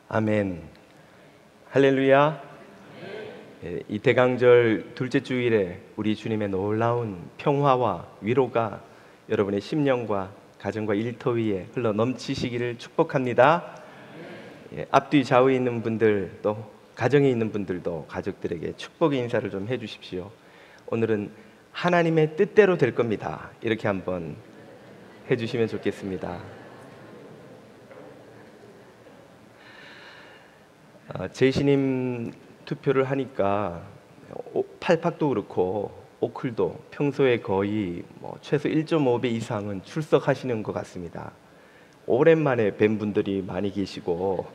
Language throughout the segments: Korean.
아멘. 할렐루야. 이 대강절 둘째 주일에 우리 주님의 놀라운 평화와 위로가 여러분의 심령과 가정과 일터 위에 흘러 넘치시기를 축복합니다. 앞뒤 좌우에 있는 분들, 또 가정에 있는 분들도 가족들에게 축복의 인사를 좀 해주십시오. 오늘은 하나님의 뜻대로 될 겁니다. 이렇게 한번 해주시면 좋겠습니다. 재신임 투표를 하니까 팔팍도 그렇고 오클도 평소에 거의 최소 1.5배 이상은 출석하시는 것 같습니다. 오랜만에 뵌 분들이 많이 계시고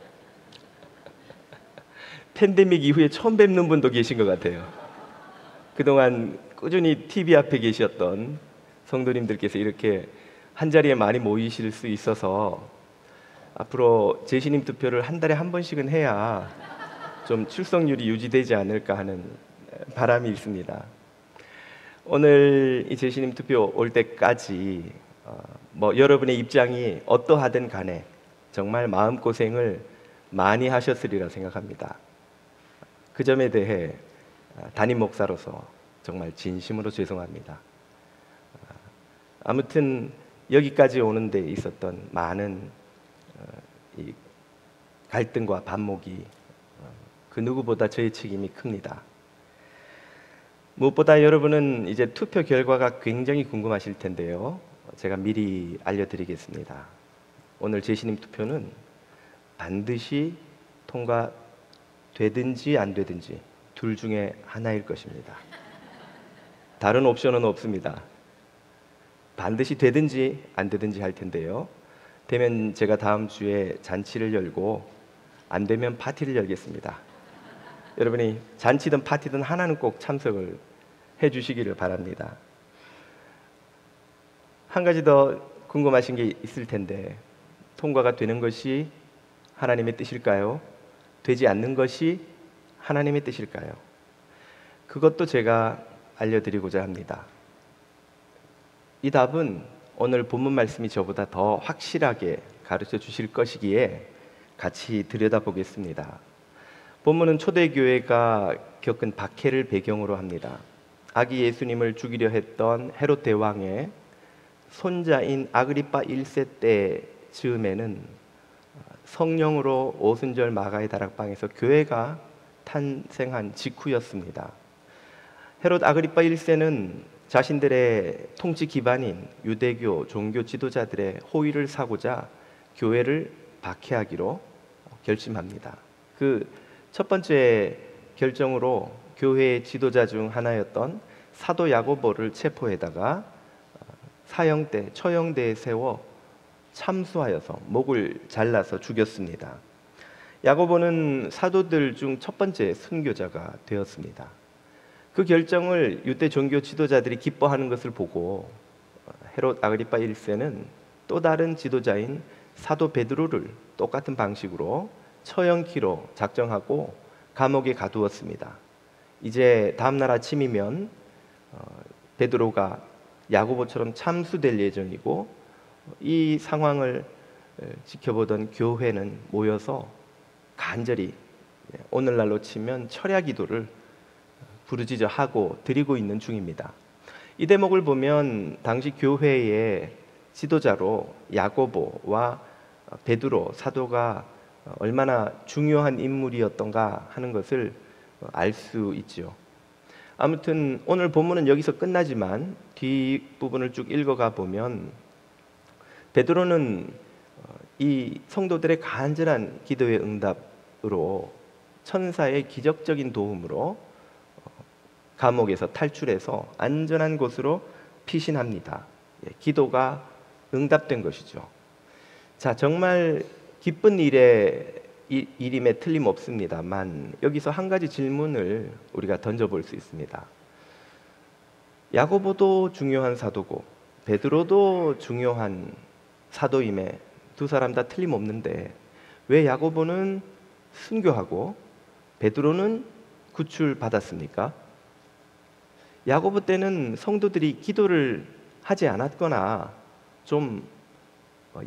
팬데믹 이후에 처음 뵙는 분도 계신 것 같아요. 그동안 꾸준히 TV 앞에 계셨던 성도님들께서 이렇게 한자리에 많이 모이실 수 있어서 앞으로 재신임 투표를 한 달에 한 번씩은 해야 좀 출석률이 유지되지 않을까 하는 바람이 있습니다. 오늘 이 재신임 투표 올 때까지 여러분의 입장이 어떠하든 간에 정말 마음고생을 많이 하셨으리라 생각합니다. 그 점에 대해 담임 목사로서 정말 진심으로 죄송합니다. 아무튼 여기까지 오는 데 있었던 많은 이 갈등과 반목이 그 누구보다 저의 책임이 큽니다. 무엇보다 여러분은 이제 투표 결과가 굉장히 궁금하실 텐데요. 제가 미리 알려드리겠습니다. 오늘 재신임 투표는 반드시 통과되든지 안 되든지 둘 중에 하나일 것입니다. 다른 옵션은 없습니다. 반드시 되든지 안 되든지 할 텐데요. 되면 제가 다음 주에 잔치를 열고 안 되면 파티를 열겠습니다. 여러분이 잔치든 파티든 하나는 꼭 참석을 해주시기를 바랍니다. 한 가지 더 궁금하신 게 있을 텐데, 통과가 되는 것이 하나님의 뜻일까요? 되지 않는 것이 하나님의 뜻일까요? 그것도 제가 알려드리고자 합니다. 이 답은 오늘 본문 말씀이 저보다 더 확실하게 가르쳐 주실 것이기에 같이 들여다보겠습니다. 본문은 초대교회가 겪은 박해를 배경으로 합니다. 아기 예수님을 죽이려 했던 헤롯 대왕의 손자인 아그리빠 1세 때 즈음에는 성령으로 오순절 마가의 다락방에서 교회가 탄생한 직후였습니다. 헤롯 아그리빠 1세는 자신들의 통치 기반인 유대교 종교 지도자들의 호의를 사고자 교회를 박해하기로 결심합니다. 그 첫 번째 결정으로 교회의 지도자 중 하나였던 사도 야고보를 체포해다가 사형대, 처형대에 세워 참수하여서 목을 잘라서 죽였습니다. 야고보는 사도들 중 첫 번째 순교자가 되었습니다. 그 결정을 유대 종교 지도자들이 기뻐하는 것을 보고 헤롯 아그리빠 1세는 또 다른 지도자인 사도 베드로를 똑같은 방식으로 처형키로 작정하고 감옥에 가두었습니다. 이제 다음날 아침이면 베드로가 야고보처럼 참수될 예정이고, 이 상황을 지켜보던 교회는 모여서 간절히 오늘날로 치면 철야 기도를 부르짖어 하고 드리고 있는 중입니다. 이 대목을 보면 당시 교회의 지도자로 야고보와 베드로 사도가 얼마나 중요한 인물이었던가 하는 것을 알 수 있죠. 아무튼 오늘 본문은 여기서 끝나지만 뒷부분을 쭉 읽어가 보면 베드로는 이 성도들의 간절한 기도의 응답으로 천사의 기적적인 도움으로 감옥에서 탈출해서 안전한 곳으로 피신합니다. 기도가 응답된 것이죠. 자, 정말 기쁜 일임에 틀림없습니다만 여기서 한 가지 질문을 우리가 던져볼 수 있습니다. 야고보도 중요한 사도고 베드로도 중요한 사도임에 두 사람 다 틀림없는데 왜 야고보는 순교하고 베드로는 구출받았습니까? 야고보 때는 성도들이 기도를 하지 않았거나 좀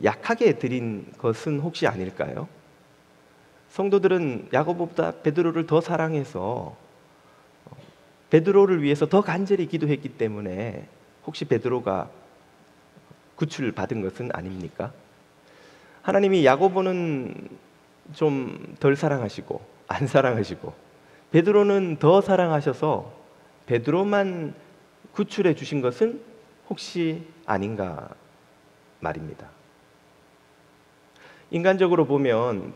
약하게 드린 것은 혹시 아닐까요? 성도들은 야고보보다 베드로를 더 사랑해서 베드로를 위해서 더 간절히 기도했기 때문에 혹시 베드로가 구출을 받은 것은 아닙니까? 하나님이 야고보는 좀 덜 사랑하시고 안 사랑하시고 베드로는 더 사랑하셔서 베드로만 구출해 주신 것은 혹시 아닌가 말입니다. 인간적으로 보면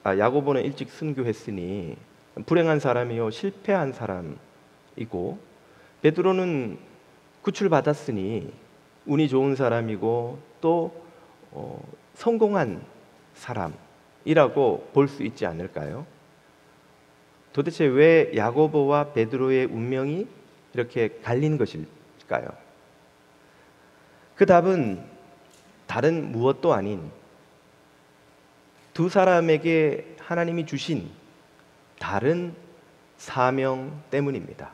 야고보는 일찍 순교했으니 불행한 사람이요 실패한 사람이고, 베드로는 구출받았으니 운이 좋은 사람이고 또 성공한 사람이라고 볼 수 있지 않을까요? 도대체 왜 야고보와 베드로의 운명이 이렇게 갈린 것일까요? 그 답은 다른 무엇도 아닌 두 사람에게 하나님이 주신 다른 사명 때문입니다.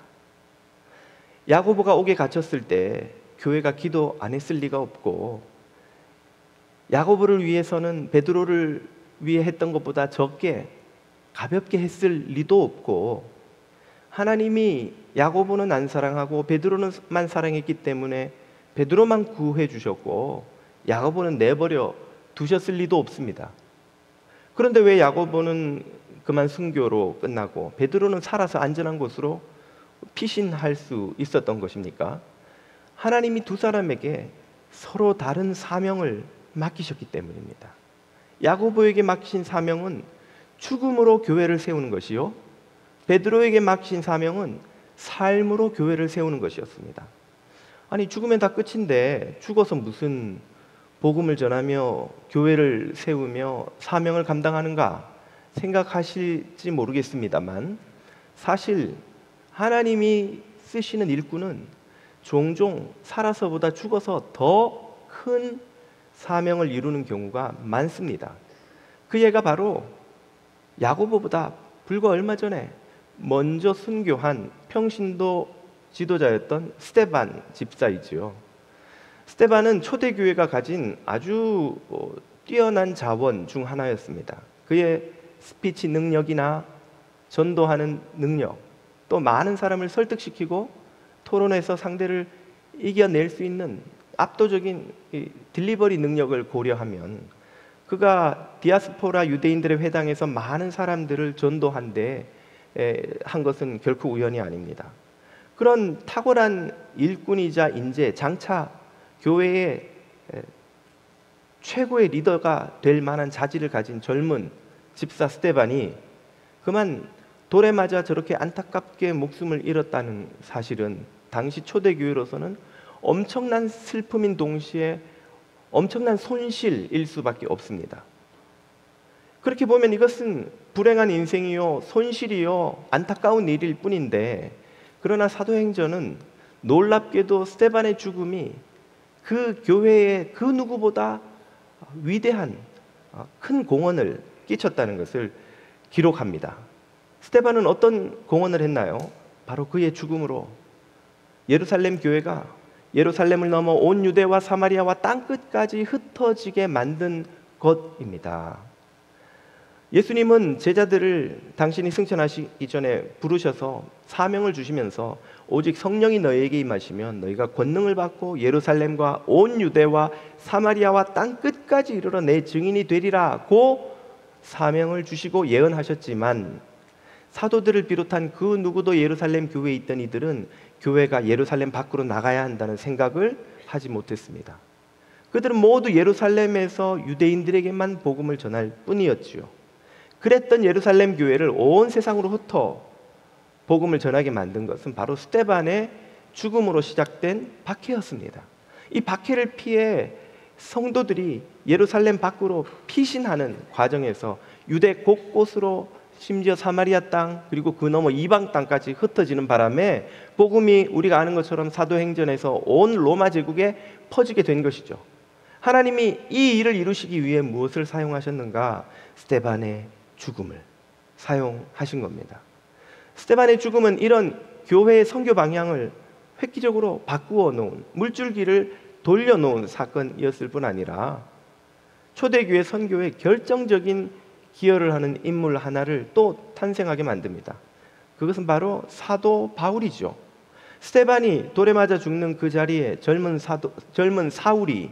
야고보가 옥에 갇혔을 때 교회가 기도 안 했을 리가 없고, 야고보를 위해서는 베드로를 위해 했던 것보다 적게 가볍게 했을 리도 없고, 하나님이 야고보는 안 사랑하고 베드로만 사랑했기 때문에 베드로만 구해 주셨고 야고보는 내버려 두셨을 리도 없습니다. 그런데 왜 야고보는 그만 순교로 끝나고 베드로는 살아서 안전한 곳으로 피신할 수 있었던 것입니까? 하나님이 두 사람에게 서로 다른 사명을 맡기셨기 때문입니다. 야고보에게 맡기신 사명은 죽음으로 교회를 세우는 것이요, 베드로에게 맡기신 사명은 삶으로 교회를 세우는 것이었습니다. 아니, 죽으면 다 끝인데 죽어서 무슨 복음을 전하며 교회를 세우며 사명을 감당하는가 생각하실지 모르겠습니다만, 사실 하나님이 쓰시는 일꾼은 종종 살아서보다 죽어서 더 큰 사명을 이루는 경우가 많습니다. 그 예가 바로 야고보보다 불과 얼마 전에 먼저 순교한 평신도 지도자였던 스데반 집사이지요. 스데반은 초대교회가 가진 아주 뛰어난 자원 중 하나였습니다. 그의 스피치 능력이나 전도하는 능력, 또 많은 사람을 설득시키고 토론에서 상대를 이겨낼 수 있는 압도적인 딜리버리 능력을 고려하면 그가 디아스포라 유대인들의 회당에서 많은 사람들을 전도한 것은 결코 우연이 아닙니다. 그런 탁월한 일꾼이자 인재, 장차 교회의 최고의 리더가 될 만한 자질을 가진 젊은 집사 스데반이 그만 돌에 맞아 저렇게 안타깝게 목숨을 잃었다는 사실은 당시 초대교회로서는 엄청난 슬픔인 동시에 엄청난 손실일 수밖에 없습니다. 그렇게 보면 이것은 불행한 인생이요, 손실이요, 안타까운 일일 뿐인데, 그러나 사도행전은 놀랍게도 스데반의 죽음이 그 교회에 그 누구보다 위대한 큰 공헌을 끼쳤다는 것을 기록합니다. 스데반은 어떤 공헌을 했나요? 바로 그의 죽음으로 예루살렘 교회가 예루살렘을 넘어 온 유대와 사마리아와 땅끝까지 흩어지게 만든 것입니다. 예수님은 제자들을 당신이 승천하시기 전에 부르셔서 사명을 주시면서 오직 성령이 너희에게 임하시면 너희가 권능을 받고 예루살렘과 온 유대와 사마리아와 땅끝까지 이르러 내 증인이 되리라고 사명을 주시고 예언하셨지만, 사도들을 비롯한 그 누구도 예루살렘 교회에 있던 이들은 교회가 예루살렘 밖으로 나가야 한다는 생각을 하지 못했습니다. 그들은 모두 예루살렘에서 유대인들에게만 복음을 전할 뿐이었지요. 그랬던 예루살렘 교회를 온 세상으로 흩어 복음을 전하게 만든 것은 바로 스데반의 죽음으로 시작된 박해였습니다. 이 박해를 피해 성도들이 예루살렘 밖으로 피신하는 과정에서 유대 곳곳으로, 심지어 사마리아 땅 그리고 그 너머 이방 땅까지 흩어지는 바람에 복음이 우리가 아는 것처럼 사도행전에서 온 로마 제국에 퍼지게 된 것이죠. 하나님이 이 일을 이루시기 위해 무엇을 사용하셨는가? 스데반의 죽음을 사용하신 겁니다. 스데반의 죽음은 이런 교회의 선교 방향을 획기적으로 바꾸어 놓은, 물줄기를 돌려놓은 사건이었을 뿐 아니라 초대교회 선교의 결정적인 기여를 하는 인물 하나를 또 탄생하게 만듭니다. 그것은 바로 사도 바울이죠. 스데반이 돌에 맞아 죽는 그 자리에 젊은 사울이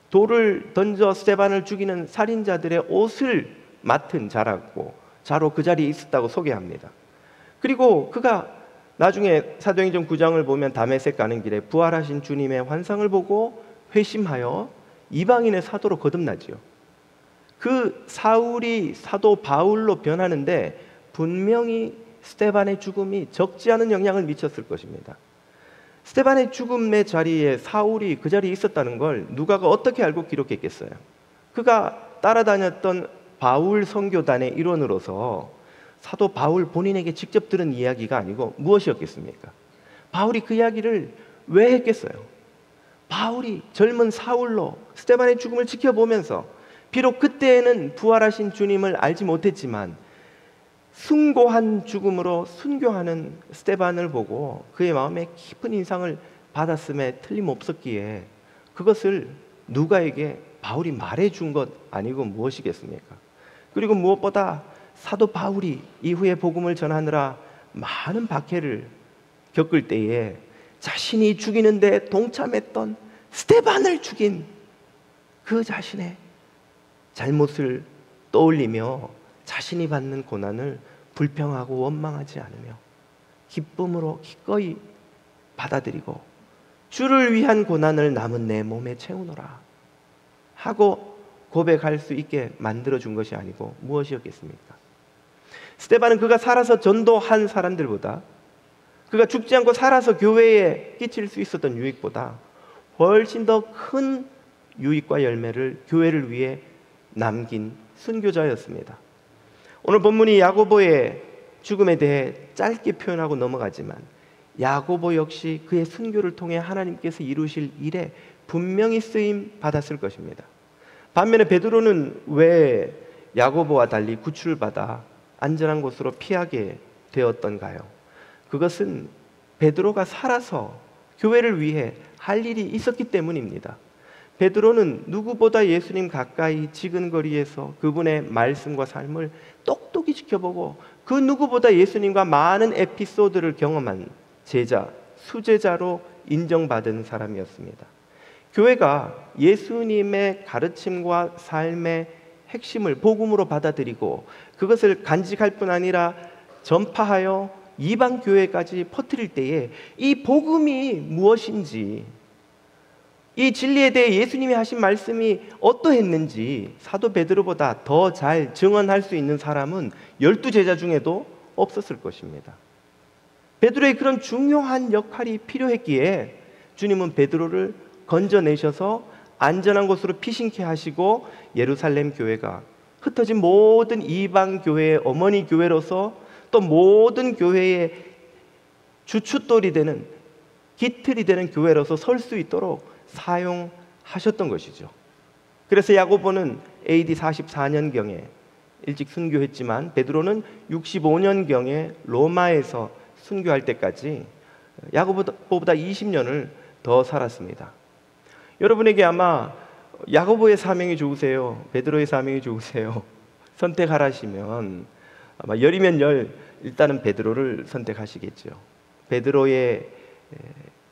돌을 던져 스데반을 죽이는 살인자들의 옷을 맡은 자라고 자로 그 자리에 있었다고 소개합니다. 그리고 그가 나중에 사도행전 9장을 보면 다메섹 가는 길에 부활하신 주님의 환상을 보고 회심하여 이방인의 사도로 거듭나지요. 그 사울이 사도 바울로 변하는데 분명히 스데반의 죽음이 적지 않은 영향을 미쳤을 것입니다. 스데반의 죽음의 자리에 사울이 그 자리에 있었다는 걸 누가가 어떻게 알고 기록했겠어요? 그가 따라다녔던 바울 선교단의 일원으로서 사도 바울 본인에게 직접 들은 이야기가 아니고 무엇이었겠습니까? 바울이 그 이야기를 왜 했겠어요? 바울이 젊은 사울로 스데반의 죽음을 지켜보면서 비록 그때에는 부활하신 주님을 알지 못했지만 숭고한 죽음으로 순교하는 스데반을 보고 그의 마음에 깊은 인상을 받았음에 틀림없었기에 그것을 누가에게 바울이 말해준 것 아니고 무엇이겠습니까? 그리고 무엇보다 사도 바울이 이후에 복음을 전하느라 많은 박해를 겪을 때에 자신이 죽이는데 동참했던 스데반을 죽인 그 자신의 잘못을 떠올리며 자신이 받는 고난을 불평하고 원망하지 않으며 기쁨으로 기꺼이 받아들이고 주를 위한 고난을 남은 내 몸에 채우노라 하고 고백할 수 있게 만들어준 것이 아니고 무엇이었겠습니까? 스데반은 그가 살아서 전도한 사람들보다 그가 죽지 않고 살아서 교회에 끼칠 수 있었던 유익보다 훨씬 더 큰 유익과 열매를 교회를 위해 남긴 순교자였습니다. 오늘 본문이 야고보의 죽음에 대해 짧게 표현하고 넘어가지만 야고보 역시 그의 순교를 통해 하나님께서 이루실 일에 분명히 쓰임 받았을 것입니다. 반면에 베드로는 왜 야고보와 달리 구출을 받아 안전한 곳으로 피하게 되었던가요? 그것은 베드로가 살아서 교회를 위해 할 일이 있었기 때문입니다. 베드로는 누구보다 예수님 가까이 지근거리에서 그분의 말씀과 삶을 똑똑히 지켜보고 그 누구보다 예수님과 많은 에피소드를 경험한 제자, 수제자로 인정받은 사람이었습니다. 교회가 예수님의 가르침과 삶의 핵심을 복음으로 받아들이고 그것을 간직할 뿐 아니라 전파하여 이방 교회까지 퍼뜨릴 때에 이 복음이 무엇인지, 이 진리에 대해 예수님이 하신 말씀이 어떠했는지 사도 베드로보다 더 잘 증언할 수 있는 사람은 12제자 중에도 없었을 것입니다. 베드로의 그런 중요한 역할이 필요했기에 주님은 베드로를 건져내셔서 안전한 곳으로 피신케 하시고 예루살렘 교회가 흩어진 모든 이방 교회의 어머니 교회로서 또 모든 교회의 주춧돌이 되는 깃틀이 되는 교회로서 설 수 있도록 사용하셨던 것이죠. 그래서 야고보는 AD 44년경에 일찍 순교했지만 베드로는 65년경에 로마에서 순교할 때까지 야고보다 20년을 더 살았습니다. 여러분에게 아마 야고보의 사명이 좋으세요? 베드로의 사명이 좋으세요? 선택하라시면 아마 열이면 열 일단은 베드로를 선택하시겠죠. 베드로의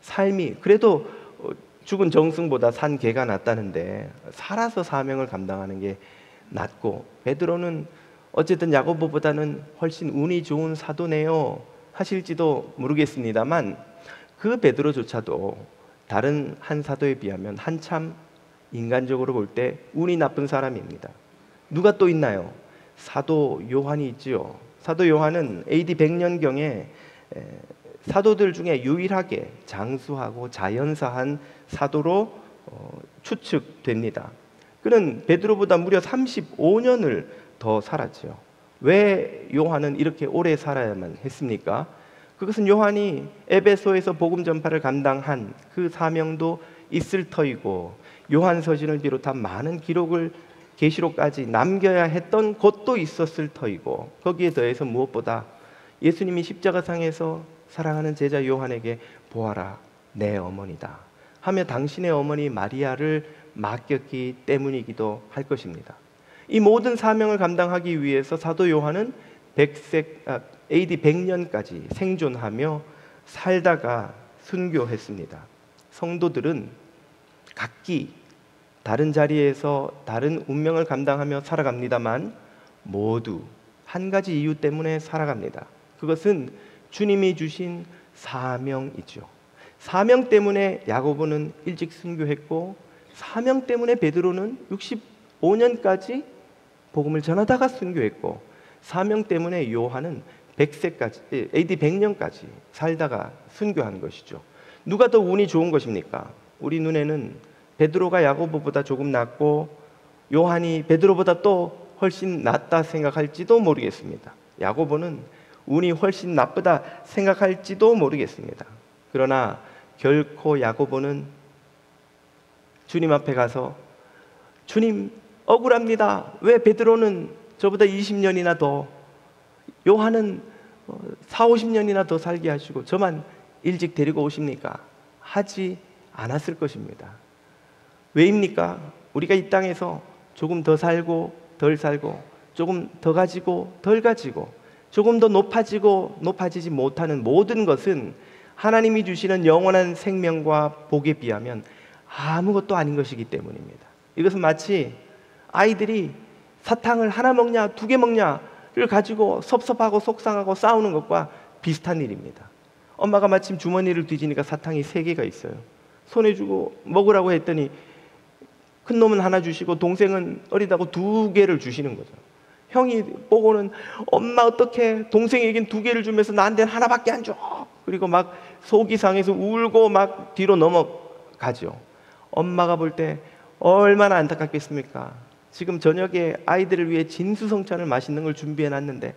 삶이 그래도 죽은 정승보다 산 개가 낫다는데 살아서 사명을 감당하는 게 낫고 베드로는 어쨌든 야고보보다는 훨씬 운이 좋은 사도네요 하실지도 모르겠습니다만 그 베드로조차도 다른 한 사도에 비하면 한참 인간적으로 볼 때 운이 나쁜 사람입니다. 누가 또 있나요? 사도 요한이 있지요. 사도 요한은 AD 100년경에 사도들 중에 유일하게 장수하고 자연사한 사도로 추측됩니다. 그는 베드로보다 무려 35년을 더 살았죠. 왜 요한은 이렇게 오래 살아야만 했습니까? 그것은 요한이 에베소에서 복음 전파를 감당한 그 사명도 있을 터이고 요한서신을 비롯한 많은 기록을 계시록까지 남겨야 했던 것도 있었을 터이고 거기에 더해서 무엇보다 예수님이 십자가상에서 사랑하는 제자 요한에게 보아라 내 어머니다 하며 당신의 어머니 마리아를 맡겼기 때문이기도 할 것입니다. 이 모든 사명을 감당하기 위해서 사도 요한은 AD 100년까지 생존하며 살다가 순교했습니다. 성도들은 각기 다른 자리에서 다른 운명을 감당하며 살아갑니다만 모두 한 가지 이유 때문에 살아갑니다. 그것은 주님이 주신 사명이죠. 사명 때문에 야고보는 일찍 순교했고, 사명 때문에 베드로는 65년까지 복음을 전하다가 순교했고, 사명 때문에 요한은 100세까지, AD 100년까지 살다가 순교한 것이죠. 누가 더 운이 좋은 것입니까? 우리 눈에는 베드로가 야고보보다 조금 낫고 요한이 베드로보다 또 훨씬 낫다 생각할지도 모르겠습니다. 야고보는 운이 훨씬 나쁘다 생각할지도 모르겠습니다. 그러나 결코 야고보는 주님 앞에 가서 주님 억울합니다. 왜 베드로는 저보다 20년이나 더, 요한은 4, 50년이나 더 살게 하시고 저만 일찍 데리고 오십니까? 하지 않았을 것입니다. 왜입니까? 우리가 이 땅에서 조금 더 살고 덜 살고, 조금 더 가지고 덜 가지고, 조금 더 높아지고 높아지지 못하는 모든 것은 하나님이 주시는 영원한 생명과 복에 비하면 아무것도 아닌 것이기 때문입니다. 이것은 마치 아이들이 사탕을 하나 먹냐 두 개 먹냐를 가지고 섭섭하고 속상하고 싸우는 것과 비슷한 일입니다. 엄마가 마침 주머니를 뒤지니까 사탕이 3개가 있어요. 손에 주고 먹으라고 했더니 큰 놈은 하나 주시고 동생은 어리다고 2개를 주시는 거죠. 형이 보고는 엄마 어떡해, 동생에겐 2개를 주면서 나한테는 하나밖에 안 줘. 그리고 막 속이 상해서 울고 막 뒤로 넘어가죠. 엄마가 볼 때 얼마나 안타깝겠습니까? 지금 저녁에 아이들을 위해 진수성찬을 맛있는 걸 준비해 놨는데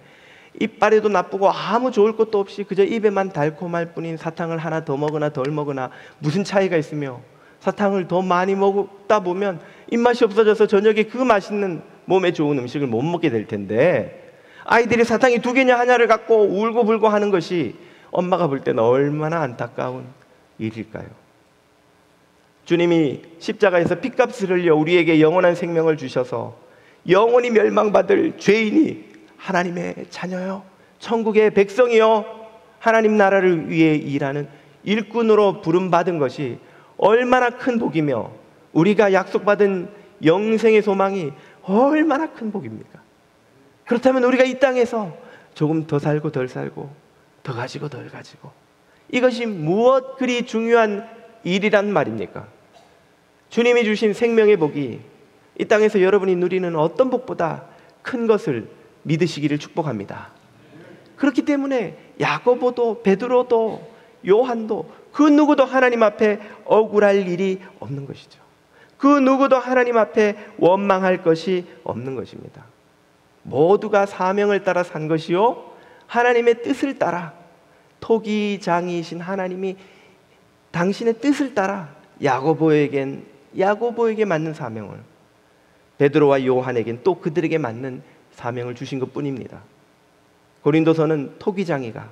이빨에도 나쁘고 아무 좋을 것도 없이 그저 입에만 달콤할 뿐인 사탕을 하나 더 먹으나 덜 먹으나 무슨 차이가 있으며, 사탕을 더 많이 먹다 보면 입맛이 없어져서 저녁에 그 맛있는 몸에 좋은 음식을 못 먹게 될 텐데, 아이들이 사탕이 2개냐 하나를 갖고 울고불고 하는 것이 엄마가 볼 때는 얼마나 안타까운 일일까요? 주님이 십자가에서 핏값을 흘려 우리에게 영원한 생명을 주셔서 영원히 멸망받을 죄인이 하나님의 자녀요, 천국의 백성이요, 하나님 나라를 위해 일하는 일꾼으로 부름받은 것이 얼마나 큰 복이며, 우리가 약속받은 영생의 소망이 얼마나 큰 복입니까? 그렇다면 우리가 이 땅에서 조금 더 살고 덜 살고, 더 가지고 덜 가지고, 이것이 무엇 그리 중요한 일이란 말입니까? 주님이 주신 생명의 복이 이 땅에서 여러분이 누리는 어떤 복보다 큰 것을 믿으시기를 축복합니다. 그렇기 때문에 야고보도 베드로도 요한도 그 누구도 하나님 앞에 억울할 일이 없는 것이죠. 그 누구도 하나님 앞에 원망할 것이 없는 것입니다. 모두가 사명을 따라 산 것이요, 하나님의 뜻을 따라, 토기장이신 하나님이 당신의 뜻을 따라 야고보에게 맞는 사명을, 베드로와 요한에겐 또 그들에게 맞는 사명을 주신 것뿐입니다. 고린도서는 토기장이가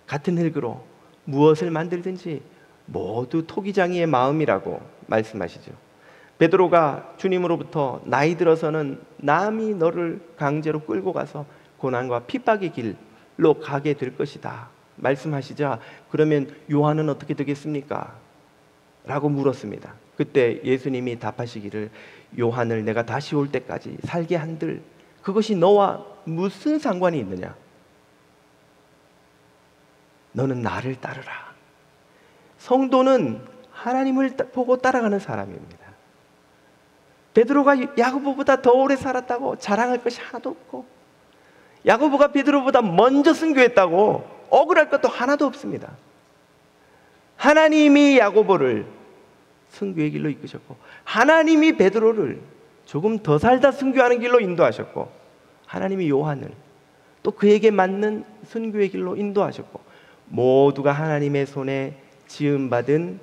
같은 흙으로 무엇을 만들든지 모두 토기장이의 마음이라고 말씀하시죠. 베드로가 주님으로부터 나이 들어서는 남이 너를 강제로 끌고 가서 고난과 핍박의 길로 가게 될 것이다 말씀하시자, 그러면 요한은 어떻게 되겠습니까? 라고 물었습니다. 그때 예수님이 답하시기를, 요한을 내가 다시 올 때까지 살게 한들 그것이 너와 무슨 상관이 있느냐? 너는 나를 따르라. 성도는 하나님을 보고 따라가는 사람입니다. 베드로가 야고보보다 더 오래 살았다고 자랑할 것이 하나도 없고, 야고보가 베드로보다 먼저 순교했다고 억울할 것도 하나도 없습니다. 하나님이 야고보를 순교의 길로 이끄셨고, 하나님이 베드로를 조금 더 살다 순교하는 길로 인도하셨고, 하나님이 요한을 또 그에게 맞는 순교의 길로 인도하셨고, 모두가 하나님의 손에 지음받은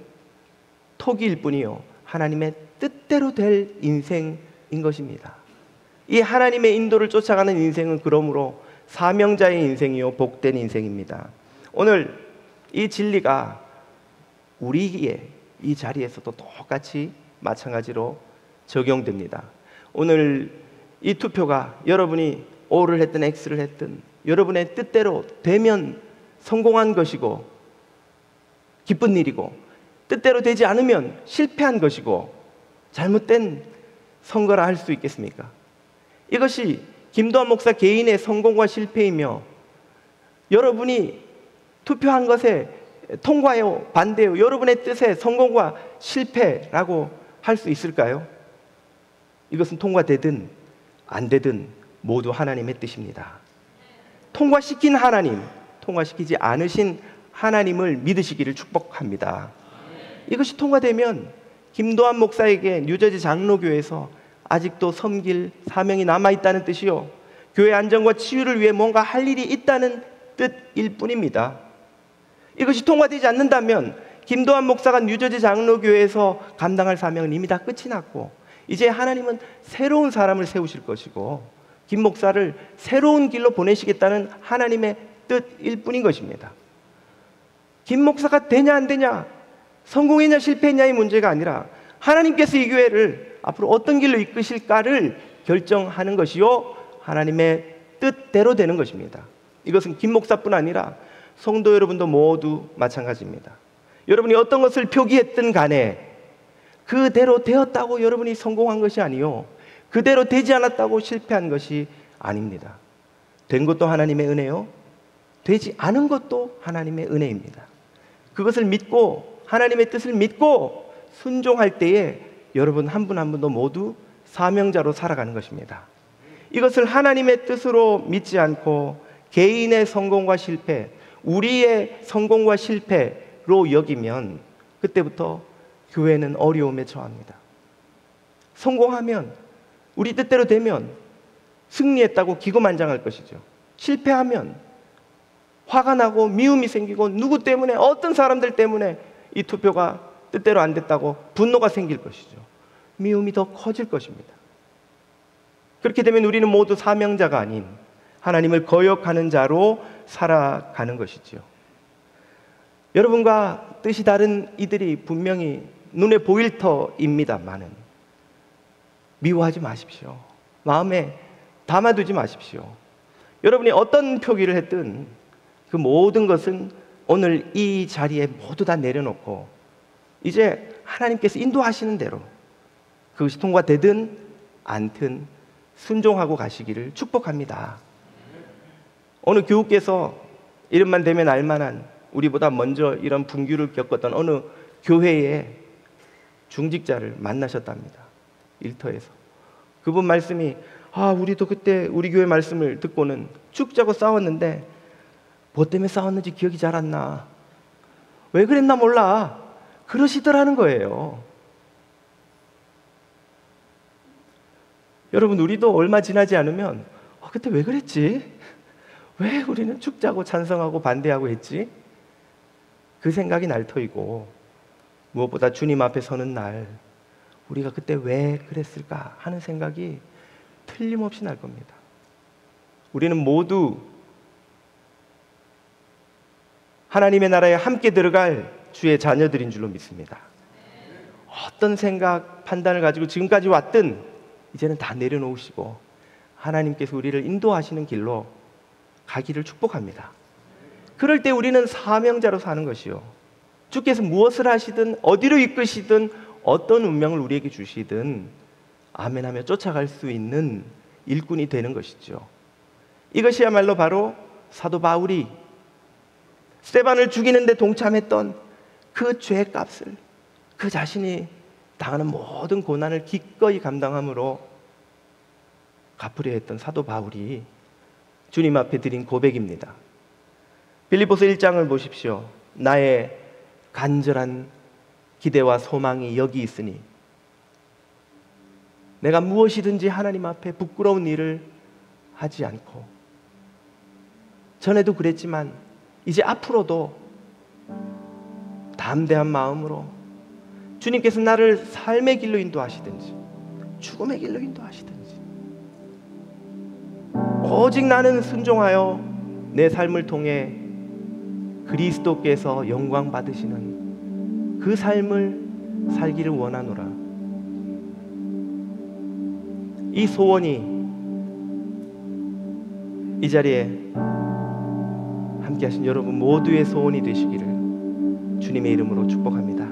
토기일 뿐이요, 하나님의 뜻대로 될 인생인 것입니다. 이 하나님의 인도를 쫓아가는 인생은 그러므로 사명자의 인생이요, 복된 인생입니다. 오늘 이 진리가 우리의 이 자리에서도 똑같이 마찬가지로 적용됩니다. 오늘 이 투표가 여러분이 O를 했든 X를 했든 여러분의 뜻대로 되면 성공한 것이고 기쁜 일이고, 뜻대로 되지 않으면 실패한 것이고 잘못된 선거라 할 수 있겠습니까? 이것이 김도환 목사 개인의 성공과 실패이며 여러분이 투표한 것에 통과요, 반대요, 여러분의 뜻에 성공과 실패라고 할 수 있을까요? 이것은 통과되든 안 되든 모두 하나님의 뜻입니다. 통과시킨 하나님, 통과시키지 않으신 하나님을 믿으시기를 축복합니다. 이것이 통과되면 김도환 목사에게 뉴저지 장로교회에서 아직도 섬길 사명이 남아있다는 뜻이요, 교회 안정과 치유를 위해 뭔가 할 일이 있다는 뜻일 뿐입니다. 이것이 통과되지 않는다면 김도환 목사가 뉴저지 장로교회에서 감당할 사명은 이미 다 끝이 났고, 이제 하나님은 새로운 사람을 세우실 것이고 김 목사를 새로운 길로 보내시겠다는 하나님의 뜻일 뿐인 것입니다. 김 목사가 되냐 안 되냐, 성공했냐 실패했냐의 문제가 아니라 하나님께서 이 교회를 앞으로 어떤 길로 이끄실까를 결정하는 것이요, 하나님의 뜻대로 되는 것입니다. 이것은 김 목사뿐 아니라 성도 여러분도 모두 마찬가지입니다. 여러분이 어떤 것을 표기했든 간에 그대로 되었다고 여러분이 성공한 것이 아니요, 그대로 되지 않았다고 실패한 것이 아닙니다. 된 것도 하나님의 은혜요, 되지 않은 것도 하나님의 은혜입니다. 그것을 믿고 하나님의 뜻을 믿고 순종할 때에 여러분 한 분 한 분도 모두 사명자로 살아가는 것입니다. 이것을 하나님의 뜻으로 믿지 않고 개인의 성공과 실패, 우리의 성공과 실패로 여기면 그때부터 교회는 어려움에 처합니다. 성공하면, 우리 뜻대로 되면 승리했다고 기고만장할 것이죠. 실패하면 화가 나고 미움이 생기고 누구 때문에, 어떤 사람들 때문에 이 투표가 뜻대로 안 됐다고 분노가 생길 것이죠. 미움이 더 커질 것입니다. 그렇게 되면 우리는 모두 사명자가 아닌 하나님을 거역하는 자로 살아가는 것이죠. 여러분과 뜻이 다른 이들이 분명히 눈에 보일 터입니다만은 미워하지 마십시오. 마음에 담아두지 마십시오. 여러분이 어떤 표기를 했든 그 모든 것은 오늘 이 자리에 모두 다 내려놓고 이제 하나님께서 인도하시는 대로 그것이 통과되든 않든 순종하고 가시기를 축복합니다. 어느 교우께서 이름만 되면 알만한, 우리보다 먼저 이런 분규를 겪었던 어느 교회의 중직자를 만나셨답니다. 일터에서. 그분 말씀이, 우리도 그때 우리 교회 말씀을 듣고는 죽자고 싸웠는데 뭐 때문에 싸웠는지 기억이 잘 안 나. 왜 그랬나 몰라. 그러시더라는 거예요. 여러분, 우리도 얼마 지나지 않으면 그때 왜 그랬지? 왜 우리는 죽자고 찬성하고 반대하고 했지? 그 생각이 날 터이고, 무엇보다 주님 앞에 서는 날 우리가 그때 왜 그랬을까 하는 생각이 틀림없이 날 겁니다. 우리는 모두 하나님의 나라에 함께 들어갈 주의 자녀들인 줄로 믿습니다. 어떤 생각, 판단을 가지고 지금까지 왔든 이제는 다 내려놓으시고 하나님께서 우리를 인도하시는 길로 가기를 축복합니다. 그럴 때 우리는 사명자로 사는 것이요, 주께서 무엇을 하시든 어디로 이끄시든 어떤 운명을 우리에게 주시든 아멘하며 쫓아갈 수 있는 일꾼이 되는 것이죠. 이것이야말로 바로 사도 바울이 스데반을 죽이는 데 동참했던 그 죄값을, 그 자신이 당하는 모든 고난을 기꺼이 감당함으로 갚으려 했던 사도 바울이 주님 앞에 드린 고백입니다. 빌립보서 1장을 보십시오. 나의 간절한 기대와 소망이 여기 있으니 내가 무엇이든지 하나님 앞에 부끄러운 일을 하지 않고, 전에도 그랬지만 이제 앞으로도 담대한 마음으로 주님께서 나를 삶의 길로 인도하시든지 죽음의 길로 인도하시든지 오직 나는 순종하여 내 삶을 통해 그리스도께서 영광 받으시는 그 삶을 살기를 원하노라. 이 소원이 이 자리에 함께 하신 여러분 모두의 소원이 되시기를 주님의 이름으로 축복합니다.